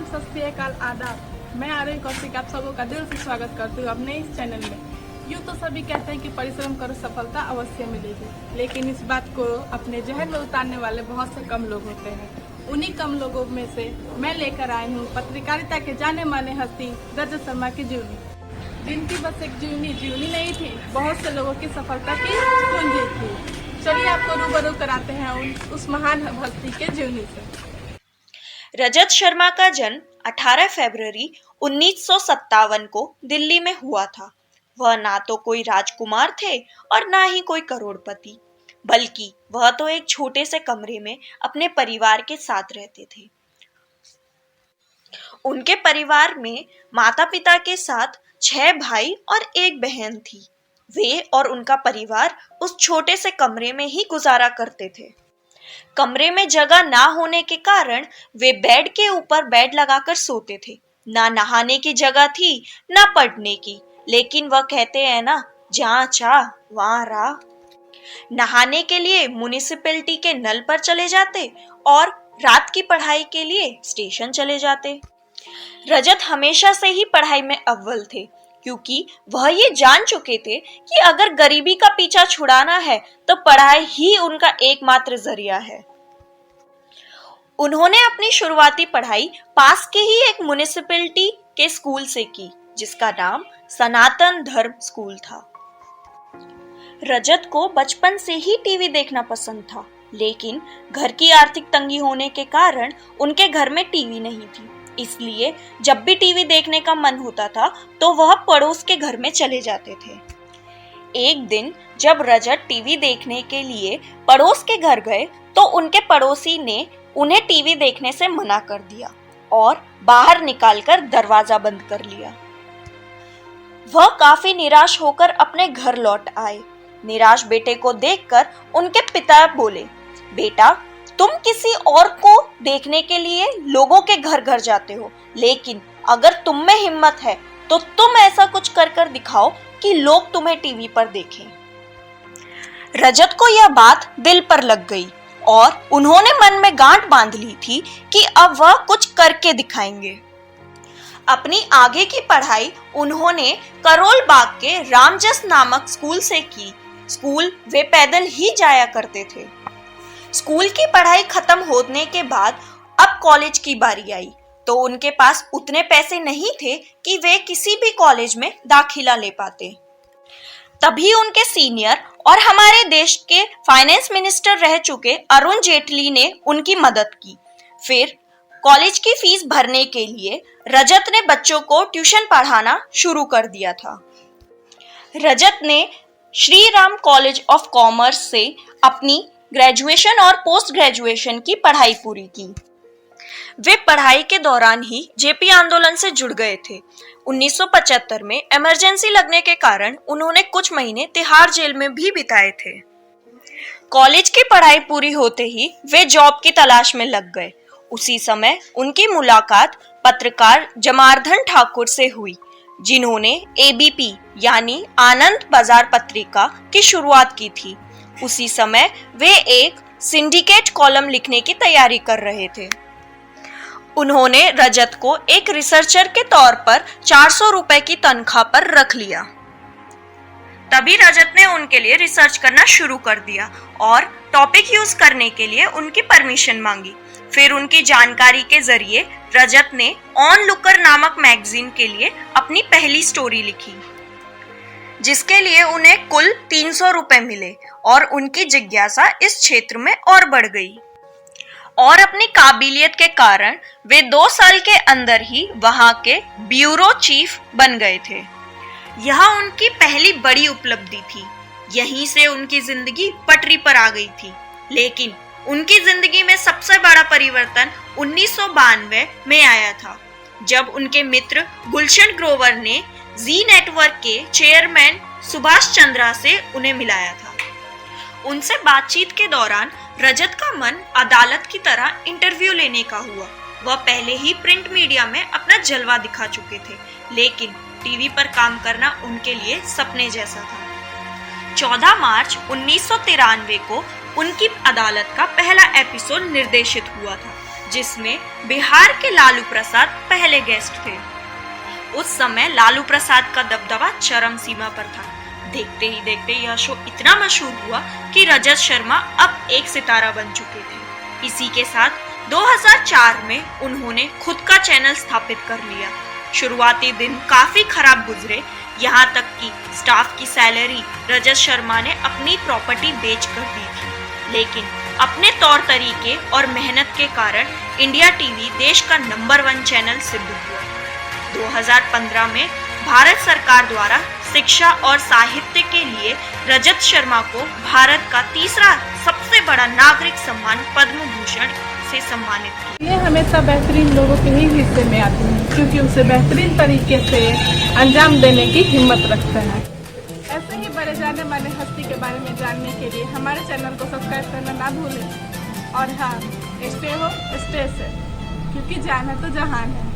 सत श्री अकाल, आदाब। मैं आर्यन कौशिक आप सबों का दिल से स्वागत करती हूँ अपने इस चैनल में। यूँ तो सभी कहते हैं कि परिश्रम करो सफलता अवश्य मिलेगी, लेकिन इस बात को अपने जहन में उतारने वाले बहुत से कम लोग होते हैं। उन्हीं कम लोगों में से मैं लेकर आई हूँ पत्रकारिता के जाने माने हस्ती रजत शर्मा की जीवनी, जिनकी बस एक जीवनी नहीं थी, बहुत से लोगों की सफलता की कुंजी थी। चलिए आपको रूबरू कराते हैं उस महान हस्ती के जीवनी से। रजत शर्मा का जन्म 18 फरवरी 1957 को दिल्ली में हुआ था। वह ना तो कोई राजकुमार थे और ना ही कोई करोड़पति, बल्कि वह तो एक छोटे से कमरे में अपने परिवार के साथ रहते थे। उनके परिवार में माता पिता के साथ 6 भाई और 1 बहन थी। वे और उनका परिवार उस छोटे से कमरे में ही गुजारा करते थे। कमरे में जगह ना होने के कारण वे बेड के ऊपर बेड लगाकर सोते थे। ना नहाने की जगह थी, ना पढ़ने की, लेकिन वह कहते हैं ना, जहाँ चाह वहाँ राह। नहाने के लिए म्युनिसिपैलिटी के नल पर चले जाते और रात की पढ़ाई के लिए स्टेशन चले जाते। रजत हमेशा से ही पढ़ाई में अव्वल थे, क्योंकि वह ये जान चुके थे कि अगर गरीबी का पीछा छुड़ाना है तो पढ़ाई ही उनका एकमात्र जरिया है। उन्होंने अपनी शुरुआती पढ़ाई पास के ही एक म्युनिसिपैलिटी के स्कूल से की, जिसका नाम सनातन धर्म स्कूल था। रजत को बचपन से ही टीवी देखना पसंद था, लेकिन घर की आर्थिक तंगी होने के कारण उनके घर में टीवी नहीं थी। इसलिए जब भी टीवी देखने का मन होता था तो वह पड़ोस के घर में चले जाते थे। एक दिन जब रजत टीवी देखने के लिए पड़ोस के घर गए तो उनके पड़ोसी ने उन्हें टीवी देखने से मना कर दिया और बाहर निकालकर दरवाजा बंद कर लिया। वह काफी निराश होकर अपने घर लौट आए। निराश बेटे को देखकर उनके पिता बोले, बेटा, तुम किसी और को देखने के लिए लोगों के घर घर जाते हो, लेकिन अगर तुम में हिम्मत है तो तुम ऐसा कुछ कर कर दिखाओ कि लोग तुम्हें टीवी पर देखें। रजत को यह बात दिल पर लग गई और उन्होंने मन में गांठ बांध ली थी कि अब वह कुछ करके दिखाएंगे। अपनी आगे की पढ़ाई उन्होंने करोल बाग के रामजस नामक स्कूल से की। स्कूल वे पैदल ही जाया करते थे। स्कूल की पढ़ाई खत्म होने के बाद अब कॉलेज की बारी आई तो उनके पास उतने पैसे नहीं थे कि वे किसी भी कॉलेज में दाखिला ले पाते। तभी उनके सीनियर और हमारे देश के फाइनेंस मिनिस्टर रह चुके अरुण जेटली ने उनकी मदद की। फिर कॉलेज की फीस भरने के लिए रजत ने बच्चों को ट्यूशन पढ़ाना शुरू कर दिया था। रजत ने Shri Ram college of commerce से अपनी ग्रेजुएशन और पोस्ट ग्रेजुएशन की पढ़ाई पूरी की। वे पढ़ाई के दौरान ही जेपी आंदोलन से जुड़ गए थे। 1975 में इमरजेंसी लगने के कारण उन्होंने कुछ महीने तिहाड़ जेल में भी बिताए थे। कॉलेज की पढ़ाई पूरी होते ही वे जॉब की तलाश में लग गए। उसी समय उनकी मुलाकात पत्रकार जमार्दन ठाकुर से हुई, जिन्होंने एबीपी यानी आनंद बाजार पत्रिका की शुरुआत की थी। उसी समय वे एक सिंडिकेट कॉलम लिखने की तैयारी कर रहे थे। उन्होंने रजत को एक रिसर्चर के तौर पर 400 रुपए की तनख्वाह पर रख लिया। तभी रजत ने उनके लिए रिसर्च करना शुरू कर दिया और टॉपिक यूज करने के लिए उनकी परमिशन मांगी। फिर उनकी जानकारी के जरिए रजत ने ऑन लुकर नामक मैगजीन के लिए अपनी पहली स्टोरी लिखी, जिसके लिए उन्हें कुल 300 रुपए मिले और उनकी जिज्ञासा इस क्षेत्र में और बढ़ गई। और अपनी काबिलियत के कारण वे 2 साल के अंदर ही वहां के ब्यूरो चीफ बन गए थे। यह उनकी पहली बड़ी उपलब्धि थी। यहीं से उनकी जिंदगी पटरी पर आ गई थी। लेकिन उनकी जिंदगी में सबसे बड़ा परिवर्तन 1992 में आया था, जब उनके मित्र गुलशन ग्रोवर ने जी नेटवर्क के चेयरमैन सुभाष चंद्रा से उन्हें मिलाया था। उनसे बातचीत के दौरान रजत का मन अदालत की तरह इंटरव्यू लेने का हुआ। वह पहले ही प्रिंट मीडिया में अपना जलवा दिखा चुके थे, लेकिन टीवी पर काम करना उनके लिए सपने जैसा था। 14 मार्च 1993 को उनकी अदालत का पहला एपिसोड निर्देशित हुआ था। जिसमें बिहार के लालू प्रसाद पहले गेस्ट थे। उस समय लालू प्रसाद का दबदबा चरम सीमा पर था। देखते ही देखते यह शो इतना मशहूर हुआ कि रजत शर्मा अब एक सितारा बन चुके थे। इसी के साथ 2004 में उन्होंने खुद का चैनल स्थापित कर लिया। शुरुआती दिन काफी खराब गुजरे, यहाँ तक कि स्टाफ की सैलरी रजत शर्मा ने अपनी प्रॉपर्टी बेच कर दी थी। लेकिन अपने तौर तरीके और मेहनत के कारण इंडिया टीवी देश का नंबर 1 चैनल सिद्ध हुआ। 2015 में भारत सरकार द्वारा शिक्षा और साहित्य के लिए रजत शर्मा को भारत का तीसरा सबसे बड़ा नागरिक सम्मान पद्म भूषण से सम्मानित किया। ये हमेशा बेहतरीन लोगों के ही हिस्से में आती हैं, क्योंकि उसे बेहतरीन तरीके से अंजाम देने की हिम्मत रखते हैं। ऐसे ही बड़े जाने वाले हस्ती के बारे में जानने के लिए हमारे चैनल को सब्सक्राइब करना ना भूलें। और हाँ, स्टे हो स्टे से, क्योंकि जान है तो जहान है।